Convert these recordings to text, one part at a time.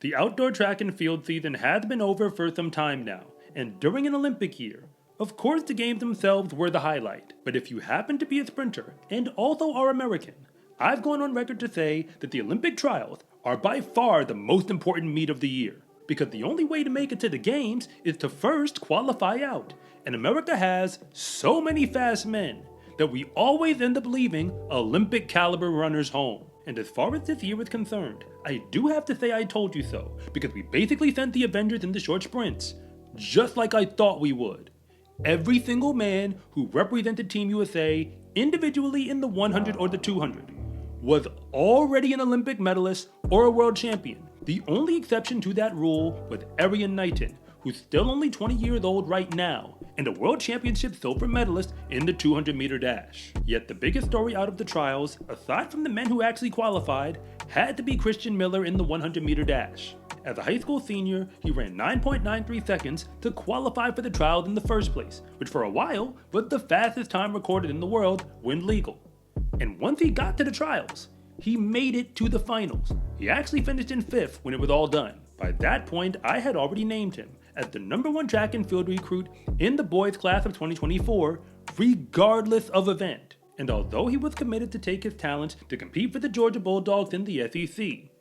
The outdoor track and field season has been over for some time now, and during an Olympic year, of course the games themselves were the highlight, but if you happen to be a sprinter and also are American, I've gone on record to say that the Olympic trials are by far the most important meet of the year, because the only way to make it to the games is to first qualify out, and America has so many fast men that we always end up leaving Olympic caliber runners home. And as far as this year is concerned, I do have to say I told you so, because we basically sent the Avengers in the short sprints, just like I thought we would. Every single man who represented Team USA individually in the 100 or the 200 was already an Olympic medalist or a world champion. The only exception to that rule was Arian Knighton, who's still only 20 years old right now, and a world championship silver medalist in the 200-meter dash. Yet the biggest story out of the trials, aside from the men who actually qualified, had to be Christian Miller in the 100-meter dash. As a high school senior, he ran 9.93 seconds to qualify for the trials in the first place, which for a while was the fastest time recorded in the world when legal. And once he got to the trials, he made it to the finals. He actually finished in 5th when it was all done. By that point, I had already named him as the #1 track and field recruit in the boys class of 2024, regardless of event. And although he was committed to take his talents to compete for the Georgia Bulldogs in the SEC,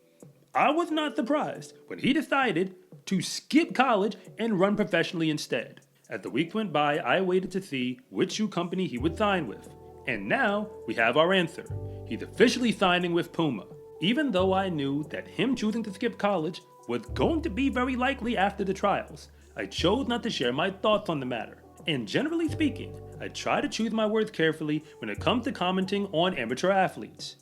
I was not surprised when he decided to skip college and run professionally instead. As the weeks went by, I waited to see which shoe company he would sign with. And now we have our answer. He's officially signing with Puma. Even though I knew that him choosing to skip college was going to be very likely after the trials, I chose not to share my thoughts on the matter. And generally speaking, I try to choose my words carefully when it comes to commenting on amateur athletes.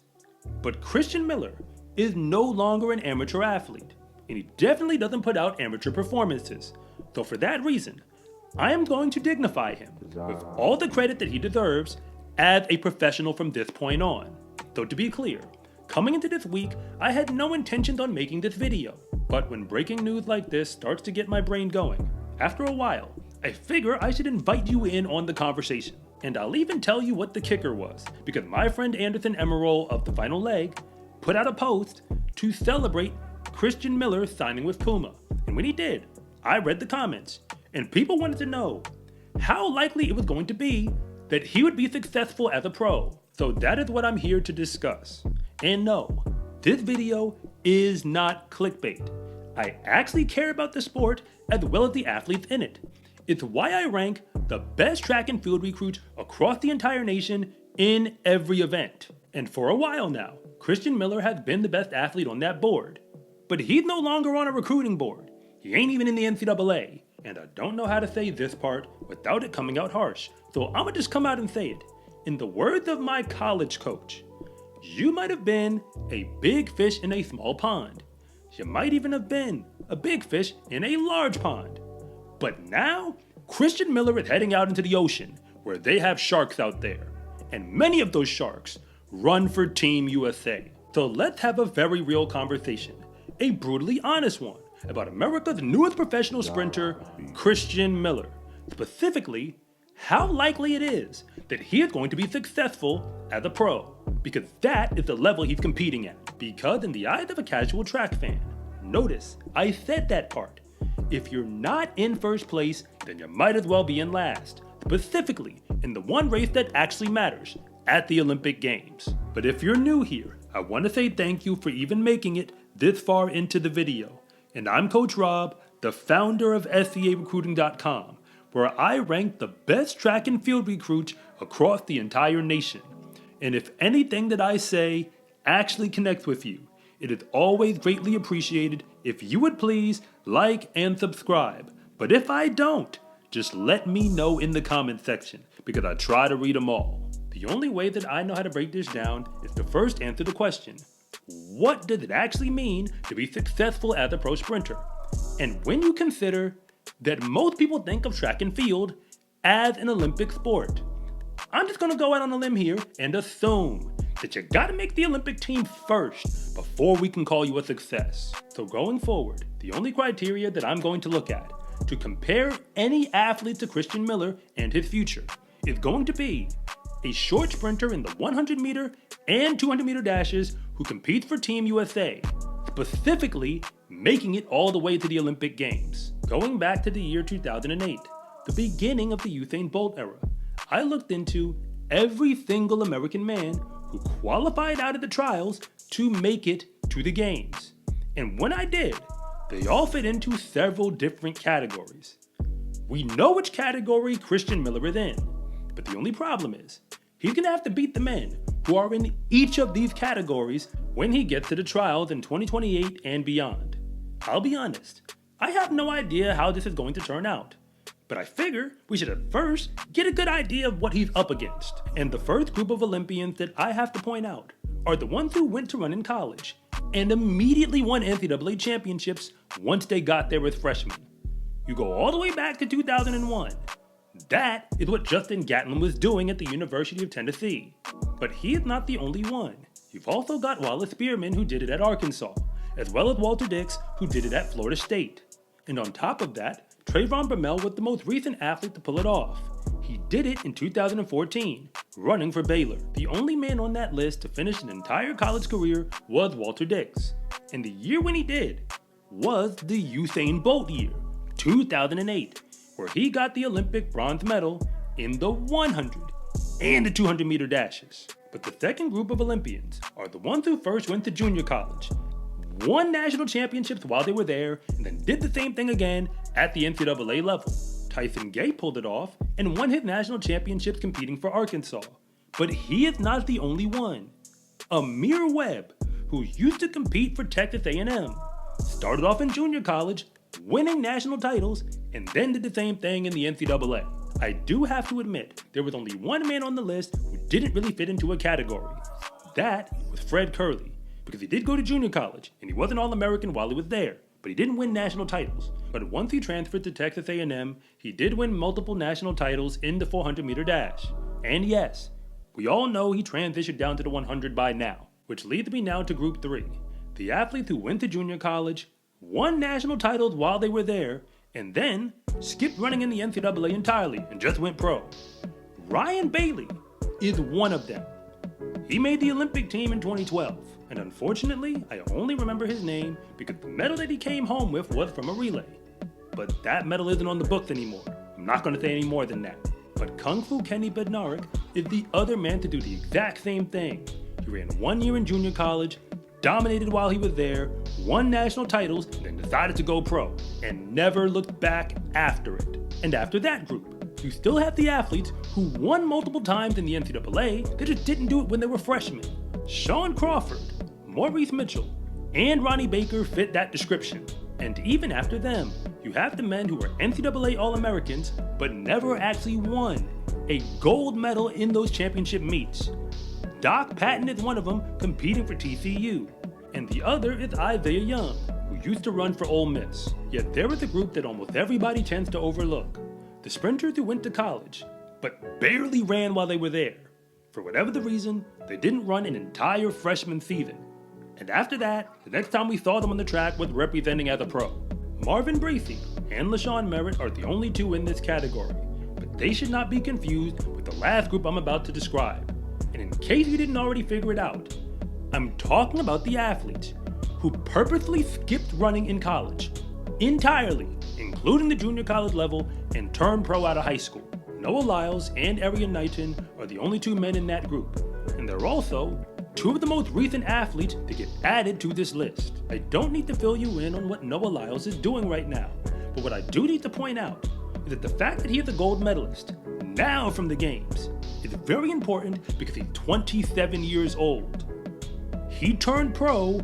But Christian Miller is no longer an amateur athlete, and he definitely doesn't put out amateur performances. So for that reason, I am going to dignify him with all the credit that he deserves as a professional from this point on. So to be clear, coming into this week, I had no intentions on making this video. But when breaking news like this starts to get my brain going, after a while, I figure I should invite you in on the conversation. And I'll even tell you what the kicker was, because my friend Anderson Emerald of The Final Leg put out a post to celebrate Christian Miller signing with Puma. And when he did, I read the comments, and people wanted to know how likely it was going to be that he would be successful as a pro. So that is what I'm here to discuss. And no, this video is not clickbait. I actually care about the sport as well as the athletes in it. It's why I rank the best track and field recruits across the entire nation in every event. And for a while now, Christian Miller has been the best athlete on that board. But he's no longer on a recruiting board. He ain't even in the NCAA. And I don't know how to say this part without it coming out harsh, so I'ma just come out and say it. In the words of my college coach, you might have been a big fish in a small pond. You might even have been a big fish in a large pond. But now, Christian Miller is heading out into the ocean, where they have sharks out there. And many of those sharks run for Team USA. So let's have a very real conversation, a brutally honest one, about America's newest professional sprinter, Christian Miller. Specifically, how likely it is that he is going to be successful as a pro. Because that is the level he's competing at. Because in the eyes of a casual track fan, notice I said that part. If you're not in first place, then you might as well be in last. Specifically, in the one race that actually matters, at the Olympic Games. But if you're new here, I want to say thank you for even making it this far into the video. And I'm Coach Rob, the founder of SCARecruiting.com, where I rank the best track and field recruits across the entire nation. And if anything that I say actually connects with you, it is always greatly appreciated if you would please like and subscribe. But if I don't, just let me know in the comment section, because I try to read them all. The only way that I know how to break this down is to first answer the question, what does it actually mean to be successful as a pro sprinter? And when you consider that most people think of track and field as an Olympic sport, I'm just going to go out on a limb here and assume that you got to make the Olympic team first before we can call you a success. So going forward, the only criteria that I'm going to look at to compare any athlete to Christian Miller and his future is going to be a short sprinter in the 100-meter and 200-meter dashes who competes for Team USA. specifically making it all the way to the Olympic Games. Going back to the year 2008, the beginning of the Usain Bolt era, I looked into every single American man who qualified out of the trials to make it to the games. And when I did, they all fit into several different categories. We know which category Christian Miller is in, but the only problem is, he's gonna have to beat the men who are in each of these categories when he gets to the trials in 2028 and beyond. I'll be honest, I have no idea how this is going to turn out, but I figure we should at first get a good idea of what he's up against. And the first group of Olympians that I have to point out are the ones who went to run in college and immediately won NCAA championships once they got there as freshmen. You go all the way back to 2001. That is what Justin Gatlin was doing at the University of Tennessee. But he is not the only one. You've also got Wallace Spearman, who did it at Arkansas, as well as Walter Dix, who did it at Florida State. And on top of that, Trayvon Bromell was the most recent athlete to pull it off. He did it in 2014, running for Baylor. The only man on that list to finish an entire college career was Walter Dix. And the year when he did was the Usain Bolt year, 2008, where he got the Olympic bronze medal in the 100 and the 200 meter dashes. But the second group of Olympians are the ones who first went to junior college, won national championships while they were there, and then did the same thing again at the NCAA level. Tyson Gay pulled it off and won his national championships competing for Arkansas. But he is not the only one. Amir Webb, who used to compete for Texas A&M, started off in junior college, winning national titles, and then did the same thing in the NCAA. I do have to admit, there was only one man on the list who didn't really fit into a category. That was Fred Curley, because he did go to junior college, and he was an All-American while he was there, but he didn't win national titles. But once he transferred to Texas A&M, he did win multiple national titles in the 400 meter dash. And yes, we all know he transitioned down to the 100 by now, which leads me now to Group 3. The athletes who went to junior college, won national titles while they were there, and then skipped running in the NCAA entirely and just went pro. Ryan Bailey is one of them. He made the Olympic team in 2012, and unfortunately, I only remember his name because the medal that he came home with was from a relay. But that medal isn't on the books anymore. I'm not going to say any more than that. But Kung Fu Kenny Bednarik is the other man to do the exact same thing. He ran 1 year in junior college, dominated while he was there, won national titles, and then decided to go pro, and never looked back after it. And after that group, you still have the athletes who won multiple times in the NCAA, they just didn't do it when they were freshmen. Sean Crawford, Maurice Mitchell, and Ronnie Baker fit that description. And even after them, you have the men who were NCAA All Americans, but never actually won a gold medal in those championship meets. Doc Patton is one of them, competing for TCU, and the other is Isaiah Young, who used to run for Ole Miss. Yet there is a group that almost everybody tends to overlook. The sprinters who went to college, but barely ran while they were there. For whatever the reason, they didn't run an entire freshman season. And after that, the next time we saw them on the track was representing as a pro. Marvin Bracey and LaShawn Merritt are the only two in this category, but they should not be confused with the last group I'm about to describe. And in case you didn't already figure it out, I'm talking about the athletes who purposely skipped running in college, entirely, including the junior college level, and turned pro out of high school. Noah Lyles and Arian Knighton are the only two men in that group, and they're also two of the most recent athletes to get added to this list. I don't need to fill you in on what Noah Lyles is doing right now, but what I do need to point out is that the fact that he is a gold medalist, now from the games, is very important because he's 27 years old. He turned pro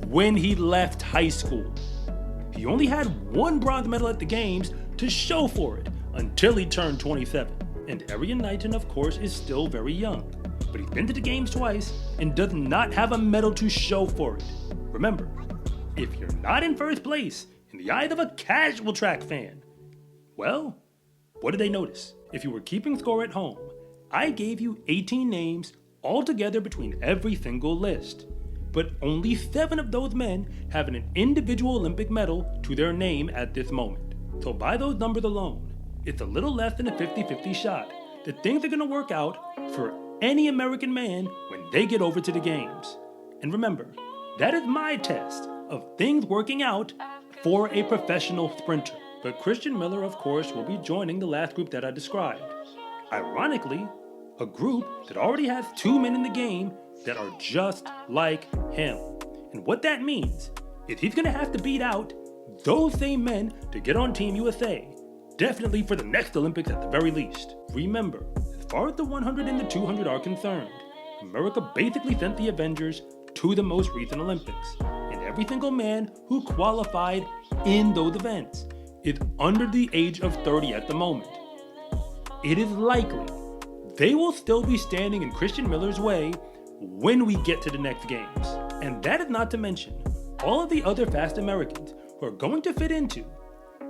when he left high school. He only had one bronze medal at the games to show for it until he turned 27. And Arian Knighton, of course, is still very young, but he's been to the games twice and does not have a medal to show for it. Remember, if you're not in first place in the eyes of a casual track fan, well, what did they notice? If you were keeping score at home, I gave you 18 names altogether between every single list. But only 7 of those men have an individual Olympic medal to their name at this moment. So by those numbers alone, it's a little less than a 50-50 shot that things are going to work out for any American man when they get over to the games. And remember, that is my test of things working out for a professional sprinter. But Christian Miller, of course, will be joining the last group that I described. Ironically, a group that already has 2 men in the game that are just like him. And what that means is he's going to have to beat out those same men to get on Team USA. Definitely for the next Olympics at the very least. Remember, as far as the 100 and the 200 are concerned, America basically sent the Avengers to the most recent Olympics. And every single man who qualified in those events is under the age of 30 at the moment. It is likely they will still be standing in Christian Miller's way when we get to the next games. And that is not to mention all of the other fast Americans who are going to fit into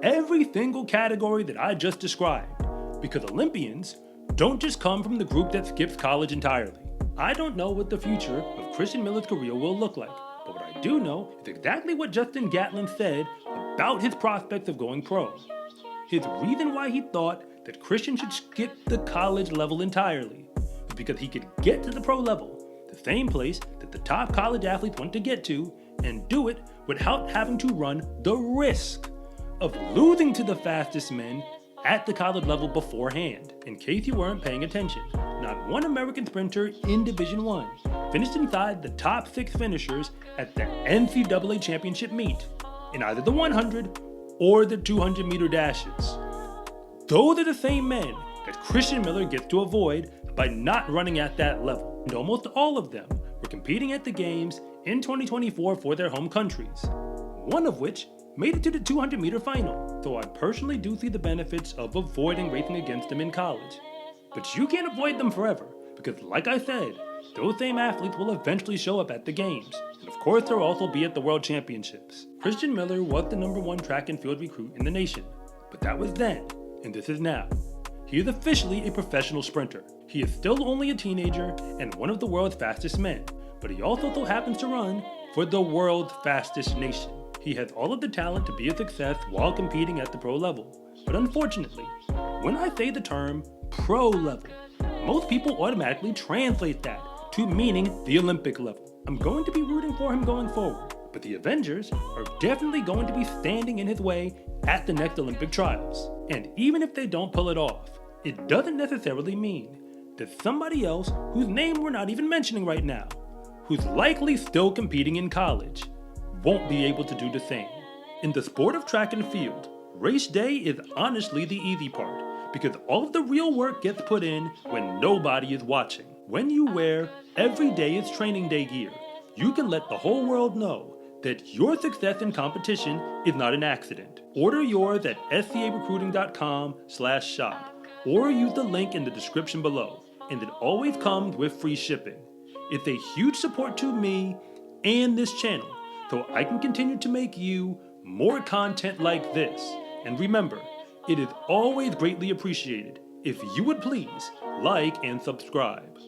every single category that I just described, because Olympians don't just come from the group that skips college entirely. I don't know what the future of Christian Miller's career will look like, but what I do know is exactly what Justin Gatlin said about his prospects of going pro. His reason why he thought that Christian should skip the college level entirely was because he could get to the pro level, the same place that the top college athletes want to get to, and do it without having to run the risk of losing to the fastest men at the college level beforehand. In case you weren't paying attention, not one American sprinter in Division I finished inside the top 6 finishers at the NCAA championship meet in either the 100 or the 200 meter dashes. Those are the same men that Christian Miller gets to avoid by not running at that level. And almost all of them were competing at the games in 2024 for their home countries, one of which made it to the 200 meter final, so I personally do see the benefits of avoiding racing against them in college. But you can't avoid them forever, because like I said, those same athletes will eventually show up at the games, and of course they'll also be at the World Championships. Christian Miller was the #1 track and field recruit in the nation, but that was then, and this is now. He is officially a professional sprinter. He is still only a teenager and one of the world's fastest men, but he also so happens to run for the world's fastest nation. He has all of the talent to be a success while competing at the pro level. But unfortunately, when I say the term pro level, most people automatically translate that to meaning the Olympic level. I'm going to be rooting for him going forward, but the Avengers are definitely going to be standing in his way at the next Olympic trials. And even if they don't pull it off, it doesn't necessarily mean that somebody else whose name we're not even mentioning right now, who's likely still competing in college, won't be able to do the same. In the sport of track and field, race day is honestly the easy part, because all of the real work gets put in when nobody is watching. When you wear every day is training day gear, you can let the whole world know that your success in competition is not an accident. Order yours at scarecruiting.com/shop, or use the link in the description below, and it always comes with free shipping. It's a huge support to me and this channel, so I can continue to make you more content like this. And remember, it is always greatly appreciated if you would please like and subscribe.